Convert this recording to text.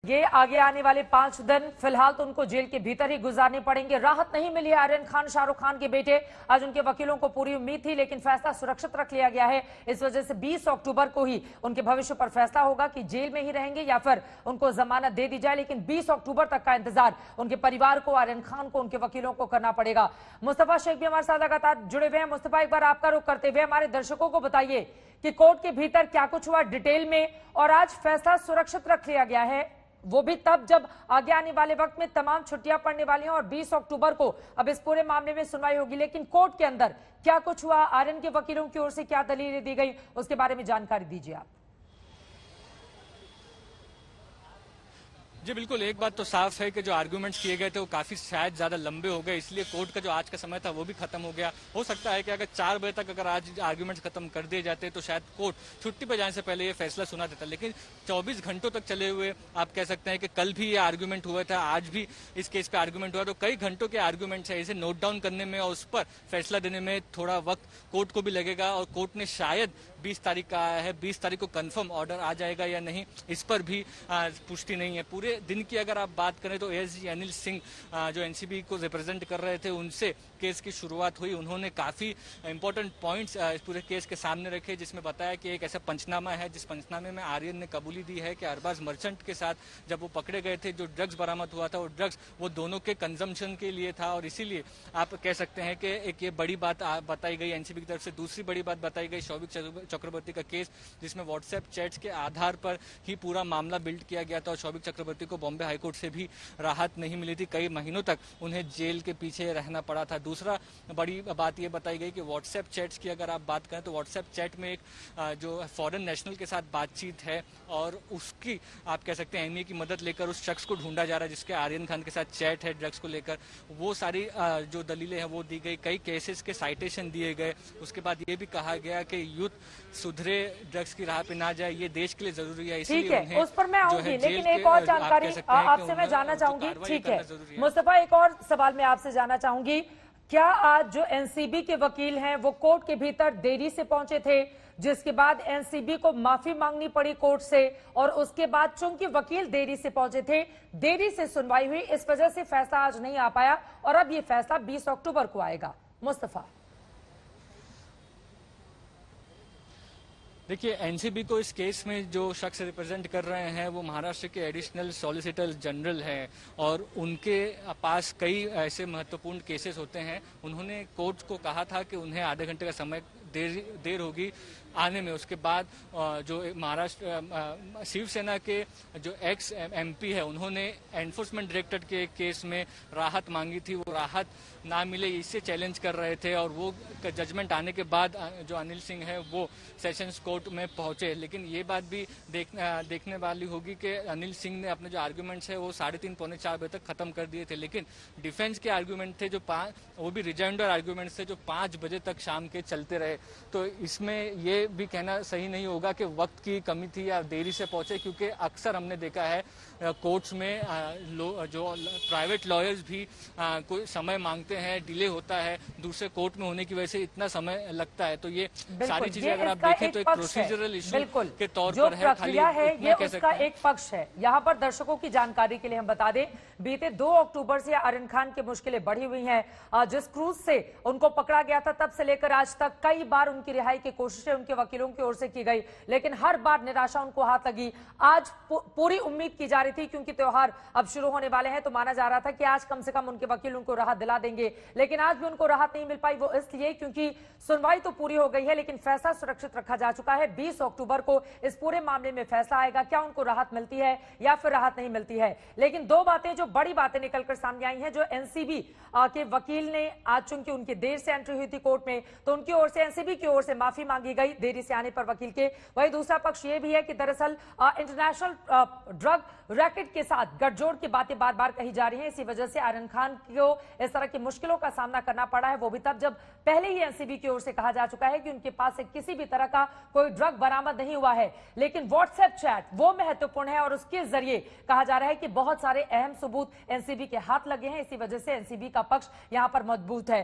ये आगे आने वाले 5 दिन फिलहाल तो उनको जेल के भीतर ही गुजारने पड़ेंगे। राहत नहीं मिली है आर्यन खान, शाहरुख खान के बेटे। आज उनके वकीलों को पूरी उम्मीद थी, लेकिन फैसला सुरक्षित रख लिया गया है। इस वजह से 20 अक्टूबर को ही उनके भविष्य पर फैसला होगा कि जेल में ही रहेंगे या फिर उनको जमानत दे दी जाए। लेकिन 20 अक्टूबर तक का इंतजार उनके परिवार को, आर्यन खान को, उनके वकीलों को करना पड़ेगा। मुस्तफा शेख भी हमारे साथ लगातार जुड़े हुए हैं। मुस्तफा, एक बार आपका रुख करते हुए हमारे दर्शकों को बताइए कि कोर्ट के भीतर क्या कुछ हुआ डिटेल में, और आज फैसला सुरक्षित रख लिया गया है, वो भी तब जब आगे आने वाले वक्त में तमाम छुट्टियां पड़ने वाली हैं और 20 अक्टूबर को अब इस पूरे मामले में सुनवाई होगी। लेकिन कोर्ट के अंदर क्या कुछ हुआ, आर्यन के वकीलों की ओर से क्या दलीलें दी गई, उसके बारे में जानकारी दीजिए आप। जी बिल्कुल, एक बात तो साफ है कि जो आर्गुमेंट्स किए गए थे वो काफी शायद ज्यादा लंबे हो गए, इसलिए कोर्ट का जो आज का समय था वो भी खत्म हो गया। हो सकता है कि अगर 4 बजे तक अगर आज आर्गुमेंट्स खत्म कर दिए जाते तो शायद कोर्ट छुट्टी पर जाने से पहले ये फैसला सुना देता। लेकिन 24 घंटों तक चले हुए, आप कह सकते हैं कि कल भी ये आर्गुमेंट हुआ था, आज भी इस केस पे आर्गुमेंट हुआ, तो कई घंटों के आर्गुमेंट्स है। इसे नोट डाउन करने में और उस पर फैसला देने में थोड़ा वक्त कोर्ट को भी लगेगा, और कोर्ट ने शायद 20 तारीख का आया है, 20 तारीख को कंफर्म ऑर्डर आ जाएगा या नहीं, इस पर भी पुष्टि नहीं है। पूरे दिन की अगर आप बात करें तो एएसजी अनिल सिंह जो एनसीबी को रिप्रेजेंट कर रहे थे, उनसे केस की शुरुआत हुई। उन्होंने काफी इंपॉर्टेंट पॉइंट्स इस पूरे केस के सामने रखे, जिसमें बताया कि एक ऐसा पंचनामा है जिस पंचनामे में आर्यन ने कबूली दी है कि अरबाज मर्चेंट के साथ जब वो पकड़े गए थे, जो ड्रग्स बरामद हुआ था वो ड्रग्स वो दोनों के कंजम्पशन के लिए था, और इसीलिए आप कह सकते हैं कि एक ये बड़ी बात बताई गई एनसीबी की तरफ से। दूसरी बड़ी बात बताई गई शौविक चक्रवर्ती का केस, जिसमें व्हाट्सएप चैट्स के आधार पर ही पूरा मामला बिल्ड किया गया था, और शौविक चक्रवर्ती को बॉम्बे हाईकोर्ट से भी राहत नहीं मिली थी। कई महीनों तक उन्हें जेल के पीछे रहना पड़ा था। दूसरा बड़ी बात यह बताई गई कि व्हाट्सएप चैट्स की अगर आप बात करें तो व्हाट्सएप चैट में एक जो फॉरेन नेशनल के साथ बातचीत है, और उसकी आप कह सकते हैं एमई की मदद लेकर उस शख्स को ढूंढा जा रहा है जिसके आर्यन खान के साथ चैट है ड्रग्स को लेकर। वो सारी जो दलीलें हैं वो दी गई, कई केसेस के साइटेशन दिए गए। उसके बाद ये भी कहा गया कि यूथ सुधरे, ड्रग्स की राह पे ना जाए, ये देश के लिए जरूरी है, ठीक है, उस पर मैं आऊंगी। लेकिन एक और जानकारी आपसे मैं जानना चाहूंगी। ठीक है मुस्तफा, एक और सवाल मैं आपसे जानना चाहूंगी, क्या आज जो एनसीबी के वकील हैं वो कोर्ट के भीतर देरी से पहुंचे थे, जिसके बाद एनसीबी को माफी मांगनी पड़ी कोर्ट से, और उसके बाद चूंकि वकील देरी से पहुंचे थे, देरी से सुनवाई हुई, इस वजह से फैसला आज नहीं आ पाया और अब ये फैसला 20 अक्टूबर को आएगा? मुस्तफा, देखिए, एनसीबी को इस केस में जो शख्स रिप्रेजेंट कर रहे हैं वो महाराष्ट्र के एडिशनल सॉलिसिटर जनरल हैं, और उनके पास कई ऐसे महत्वपूर्ण केसेस होते हैं। उन्होंने कोर्ट को कहा था कि उन्हें आधे घंटे का समय देर होगी आने में। उसके बाद जो महाराष्ट्र शिवसेना के जो एक्स एमपी है, उन्होंने एनफोर्समेंट डायरेक्टरेट के केस में राहत मांगी थी, वो राहत ना मिले इससे चैलेंज कर रहे थे, और वो जजमेंट आने के बाद जो अनिल सिंह है वो सेशंस कोर्ट में पहुंचे। लेकिन ये बात भी देखने वाली होगी कि अनिल सिंह ने अपने जो आर्ग्यूमेंट्स है वो 3:30 पौने 4 बजे तक खत्म कर दिए थे, लेकिन डिफेंस के आर्ग्यूमेंट थे जो वो भी रिजाइंडर आर्ग्यूमेंट्स थे जो 5 बजे तक शाम के चलते रहे। तो इसमें ये भी कहना सही नहीं होगा कि वक्त की कमी थी या देरी से पहुंचे, क्योंकि अक्सर हमने देखा है कोर्ट्स में जो प्राइवेट लॉयर्स भी कोई समय मांगते हैं, डिले होता है, दूसरे कोर्ट में होने की वजह से इतना समय लगता है। तो ये सारी चीजें अगर आप देखें तो एक प्रोसीजरल इशू के तौर पर है, प्रक्रिया है, ये उसका एक पक्ष है। यहाँ पर दर्शकों की जानकारी के लिए हम बता दें, बीते 2 अक्टूबर से आर्यन खान की मुश्किलें बढ़ी हुई हैं। जिस क्रूज से उनको पकड़ा गया था तब से लेकर आज तक कई बार उनकी रिहाई की कोशिशें उनके वकीलों की ओर से की गई, लेकिन हर बार निराशा उनको हाथ लगी। आज पूरी उम्मीद की जा रही थी, क्योंकि त्योहार अब शुरू होने वाले हैं, तो माना जा रहा था कि आज कम से कम उनके वकील उनको राहत दिला देंगे, लेकिन आज भी उनको राहत नहीं मिल पाई। वो इसलिए क्योंकि सुनवाई तो पूरी हो गई है, लेकिन फैसला सुरक्षित रखा जा चुका है। 20 अक्टूबर को इस पूरे मामले में फैसला आएगा, क्या उनको राहत मिलती है या फिर राहत नहीं मिलती है। लेकिन 2 बातें, जो बड़ी बातें निकलकर सामने आई हैं, जो एनसीबी के वकील ने आज, चूंकि उनकी देर से एंट्री हुई थी कोर्ट में, तो उनकी ओर से एनसीबी की ओर से माफी मांगी गई देरी से आने पर वकील के। वही दूसरा पक्ष ये भी है कि दरअसल इंटरनेशनल ड्रग रैकेट के साथ गठजोड़ की बातें बार बार कही जा रही हैं। इसी वजह से आर्यन खान को इस तरह की मुश्किलों का सामना करना पड़ा है, वो भी तब जब पहले ही एनसीबी की ओर से कहा जा चुका है कि उनके पास से किसी भी तरह का कोई ड्रग बरामद नहीं हुआ है। लेकिन व्हाट्सएप चैट वो महत्वपूर्ण है, और उसके जरिए कहा जा रहा है कि बहुत सारे अहम सबूत एनसीबी के हाथ लगे हैं। इसी वजह से एनसीबी का पक्ष यहां पर मजबूत है।